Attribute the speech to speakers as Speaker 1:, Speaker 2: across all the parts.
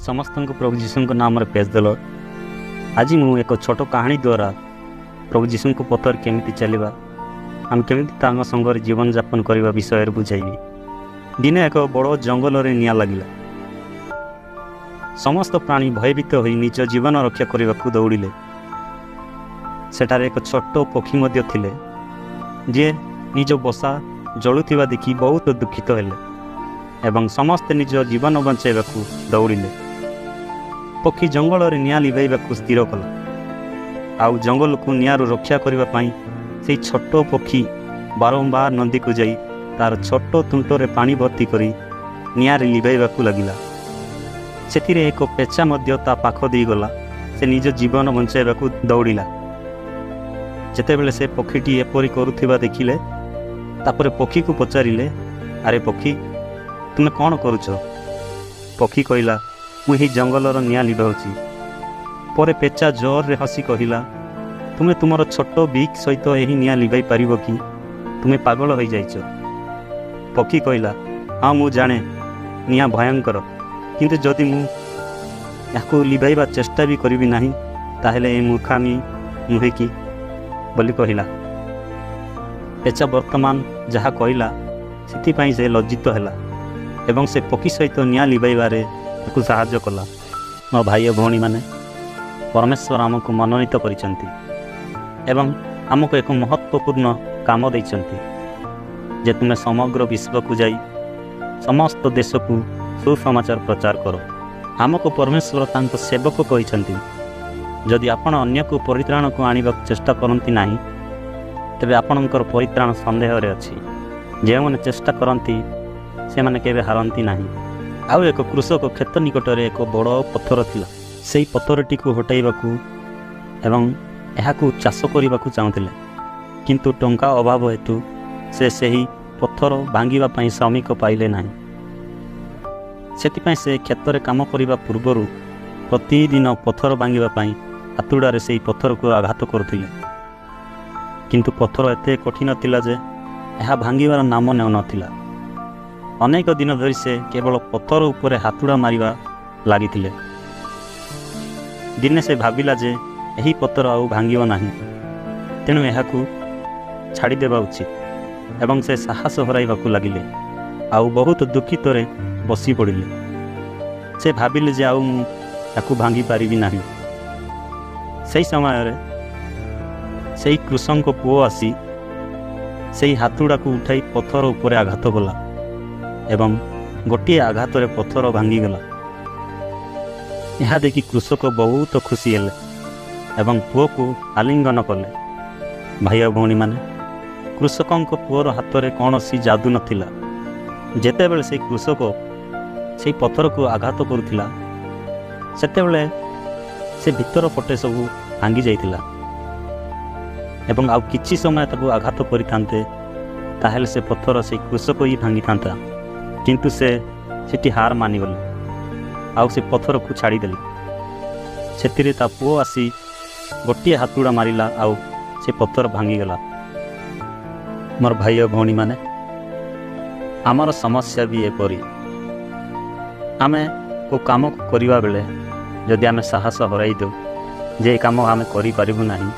Speaker 1: समस्त को प्रभु जीशु नाम प्रेज द लॉर्ड। आज मुझे एक छोट कहानी द्वारा प्रभु जीशु को पतर केमिति चलवा आम केमिति संगे जीवन यापन करने विषय बुझाइबी। दिने एक बड़ जंगल में निआ लगिला। समस्त प्राणी भयभीत हो निज जीवन रक्षा करने को दौड़िले। सेठार एक छोट पक्षी मध्य थिले जे निज बसा जलुवा देखि बहुत दुखित हेले एवं समस्त निज जीवन बचाइबा दौड़िले। पक्षी जंगल में निआ लिभाइबा स्थिर कला। आउ जंगल को निआरु रक्षा करने से छोट पक्षी बारंबार नदी को जाई तार छोट तुंटरे पानी भर्ती करी निआर लिभाइबा लगिला। सेथिरे एक पेचा मध्य ता पाख दे गला। से निज जीवन बचाइबा दौड़िला। जेतेबेले से पक्षीटी एपरी करुथिबा देखिले तापरे पक्षी को पचारिले, अरे पक्षी तुमे कौन करुच? पक्षी कहला, मुझे जंगलर निआ लिभाउची। परे पेचा जोर रे हसी कहला, तुमे तुमर छोट बिक सहित यही निआ लिभाई पारिबो कि? तुमे पागल हो जाइछ। पक्षी कहला, हाँ मु जाने निआ भयंकर, किंतु जदि मु याको लिभाइबा चेष्टा भी करिबि नाही ताहेले ए मूर्खामी नुहे कि बोली कहला। पेचा वर्तमान जहा कहला सिथिपाई से लज्जित हैला एवं से पक्षी सहित निआ लिभाइबारे ताकू साहाय्य कला। मो भाई भौणी माने परमेश्वर आमको मनोनीत करिसंती एवं आमको एक महत्वपूर्ण काम दैछंती जे तुमे समग्र विश्व को जाई समस्त देश को सुसमाचार प्रचार करो। आमको परमेश्वर तांको सेवक कहिसंती जदि आपण अन्य को परित्राण को आनिबा चेष्टा करंती नाही तेबे आपणकर परित्राण संदेह रे अछि। जे माने चेष्टा करंती से माने केबे हारंती नाही। आउ एक कृषक खेत निकट में एक बड़ पत्थर थिला। सेही पत्थरटी को हटाइबाकू एवं एहाकू चाष करने चाहूले, किंतु टंका अभाव हेतु से सही पत्थर भांगिबा पई श्रमिक पाइले नाही। सेतिपई से खेत में काम करने पूर्वर प्रतिदिन पत्थर भांगिबा पई हातुड़ारे से पत्थर को आघात करुथिले, किंतु पत्थर एते कठिन थिला जे एहा भांगिबार नाम नेउ नथिला। अनेक दिन धरी से केवल पत्थर उपरे हातुड़ा मारिबा लागिथिले। दिने से भाविला जे यही पत्थर आउ भांगिब नाही, तेणु एहाकू छाड़ी देबा उचित एवं से साहस हराइबाकू लागिले। आउ बहुत दुखित रे बसी पड़िले। से भाविले जे आउ याकू भांगी पारिबि नाही। सेही समय रे सेही कृषक पुओ आसी सेही हातुड़ा को उठाई पत्थर उपरे आघात कला एवं गोटे आघात रे पत्थर भांगीगला। यह देखि कृषक बहुत खुशी हेले एवं पुओ को आलिंगन कले। भाई और भौणी माने कृषकों पुओर हाथ में कौन सी जादू नथिला। जेतेबेले से कृषक से पत्थर को आघात करुथिला सेतेबेले से भीतर पटे सब भांगी जाइथिला एवं आउ किछि समय ताकू आघात करिथांते ताहेले से पत्थर से कृषक ही भांगी थांता, किंतु से सेठी हार मानिगले आउ से पत्थर को छाड़ी देले। सेतिरे ता पुओ आसी गोटे हातुड़ा मारिला आउ से पत्थर भांगीगला। मोर भाई और भौणी माने आमर समस्या भी एपरी। आमे को काम करवा बेले जदि आमे साहस हराई दो जे काम आमे करि परिबु नाही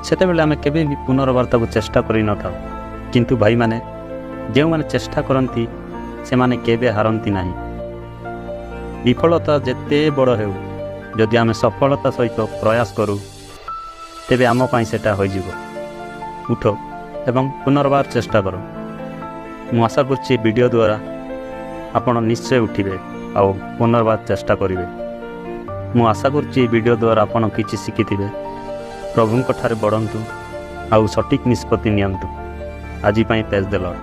Speaker 1: सेतेबेले आमे केबे भी पुनर्वार्ता को चेष्टा करि न था। किंतु भाई माने जेउ माने चेष्टा करंती से माने केबे हारंती नाही। विफलता जेते बड़ हेउ जदि आमे सफलता सहित प्रयास करू तेबे आम पाई सेटा होई जिवो। उठ एवं पुनर्बार चेष्टा करो। मु आशा करछि वीडियो द्वारा आपण निश्चय उठिबे आउ पुनर्बार चेष्टा करिवे। मु आशा करछि वीडियो द्वारा आपण किछि शिखिथिबे। प्रभुंक ठारे बढंतु आउ सटीक निष्पत्ति नियंतु। आजि पाई प्रेज द लॉर्ड।